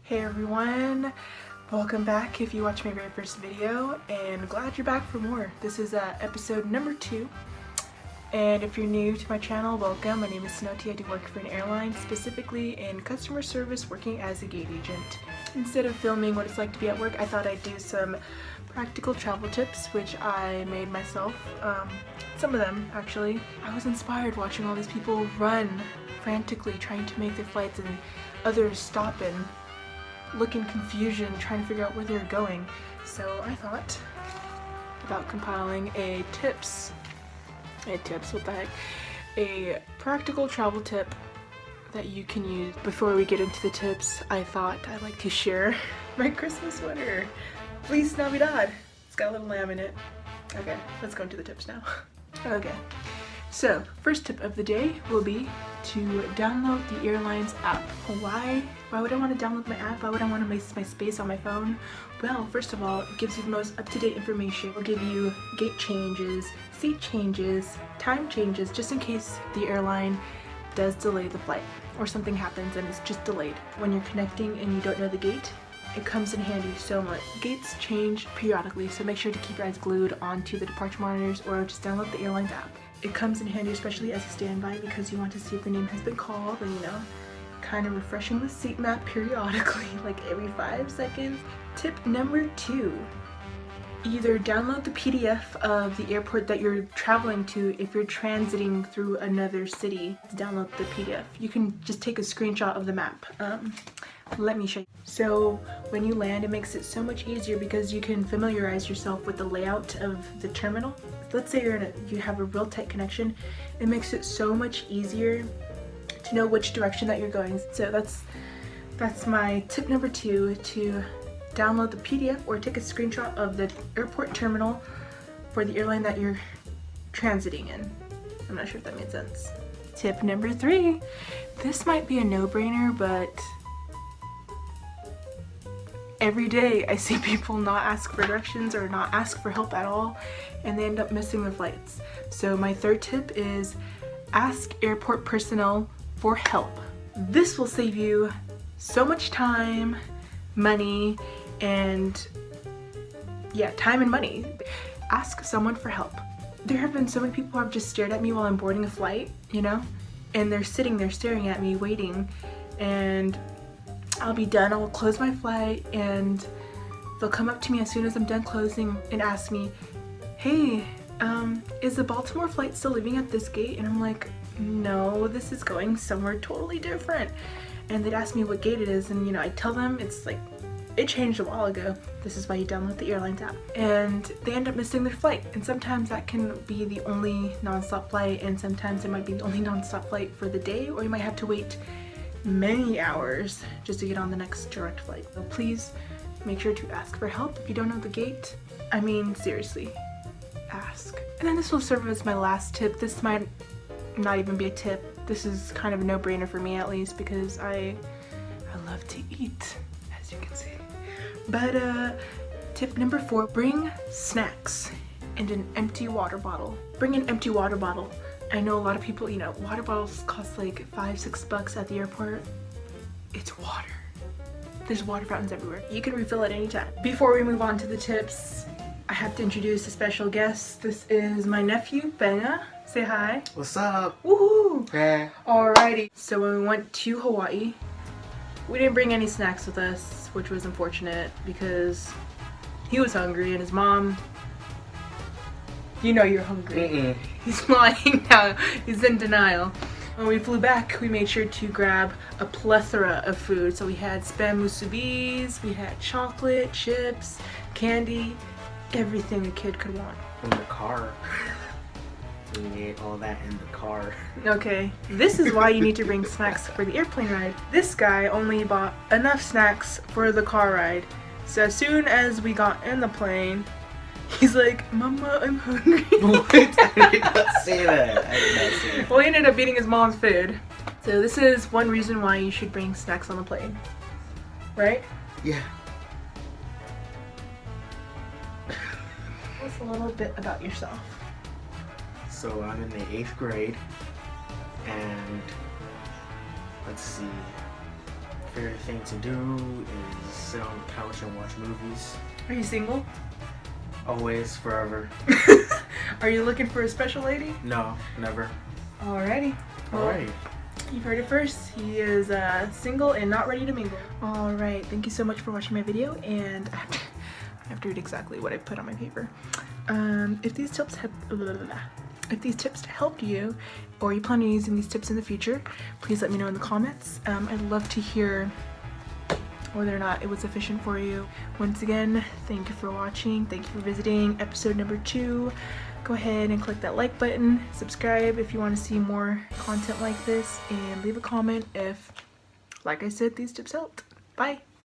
Hey everyone, welcome back if you watched my very first video, and glad you're back for more. This is episode number 2, and if you're new to my channel, welcome. My name is Snoti. I do work for an airline, specifically in customer service, working as a gate agent. Instead of filming what it's like to be at work, I thought I'd do some practical travel tips, which I made myself. Some of them, actually. I was inspired watching all these people run frantically trying to make their flights, and others stop and look in confusion trying to figure out where they're going. So I thought about compiling a practical travel tip that you can use. Before we get into the tips, I thought I'd like to share my Christmas sweater. Feliz Navidad! It's got a little lamb in it. Okay, let's go into the tips now. Okay, so first tip of the day will be to download the airline's app. Why would I want to download my app? Why would I want to waste my space on my phone? Well, first of all, it gives you the most up-to-date information. It will give you gate changes, seat changes, time changes, just in case the airline does delay the flight or something happens and it's just delayed. When you're connecting and you don't know the gate, it comes in handy so much. Gates change periodically, so make sure to keep your eyes glued onto the departure monitors or just download the airline's app. It comes in handy especially as a standby because you want to see if your name has been called, and kind of refreshing the seat map periodically, like every 5 seconds. Tip number 2, either download the PDF of the airport that you're traveling to if you're transiting through another city. Download the PDF. You can just take a screenshot of the map. Let me show you. So when you land, it makes it so much easier because you can familiarize yourself with the layout of the terminal. Let's say you have a real tight connection. It makes it so much easier to know which direction that you're going. So that's my tip number 2, to download the PDF or take a screenshot of the airport terminal for the airline that you're transiting in. I'm not sure if that made sense. Tip number 3. This might be a no-brainer, but every day I see people not ask for directions or not ask for help at all, and they end up missing their flights. So my third tip is ask airport personnel for help. This will save you so much time, money, and time and money. Ask someone for help. There have been so many people who have just stared at me while I'm boarding a flight, and they're sitting there staring at me waiting, and I'll be done, I'll close my flight, and they'll come up to me as soon as I'm done closing and ask me, hey, is the Baltimore flight still leaving at this gate? And I'm like, no, this is going somewhere totally different. And they'd ask me what gate it is, and I tell them it's like, it changed a while ago. This is why you download the airline's app. And they end up missing their flight, and sometimes that can be the only non-stop flight, and sometimes it might be the only non-stop flight for the day, or you might have to wait many hours just to get on the next direct flight. So please make sure to ask for help if you don't know the gate. I mean, seriously, ask. And then this will serve as my last tip. This might not even be a tip. This is kind of a no-brainer for me, at least, because I love to eat, as you can see. But tip number 4, bring snacks and an empty water bottle. Bring an empty water bottle. I know a lot of people, water bottles cost like $5-6 at the airport. It's water. There's water fountains everywhere. You can refill at any time. Before we move on to the tips, I have to introduce a special guest. This is my nephew, Benga. Say hi. What's up? Woohoo! Hey. Alrighty. So when we went to Hawaii, we didn't bring any snacks with us, which was unfortunate because he was hungry and his mom, you're hungry. He's lying now. He's in denial. When we flew back, we made sure to grab a plethora of food. So we had spam musubis, we had chocolate, chips, candy, everything a kid could want. In the car. We ate all that in the car. Okay, this is why you need to bring snacks for the airplane ride. This guy only bought enough snacks for the car ride. So as soon as we got in the plane, he's like, Mama, I'm hungry. Wait, I did not say that. I did not say that. Well, he ended up eating his mom's food. So this is one reason why you should bring snacks on the plane. Right? Yeah. Tell us a little bit about yourself. So I'm in the 8th grade, and let's see, favorite thing to do is sit on the couch and watch movies. Are you single? Always, forever. Are you looking for a special lady? No, never. Alrighty. Well, Alright. you've heard it first. He is single and not ready to mingle. Alright, thank you so much for watching my video, and I have to read exactly what I put on my paper. If these tips helped you, or you plan on using these tips in the future, please let me know in the comments. I'd love to hear whether or not it was efficient for you. Once again, thank you for watching. Thank you for visiting episode number 2. Go ahead and click that like button, subscribe if you want to see more content like this, and leave a comment if, like I said, these tips helped. Bye!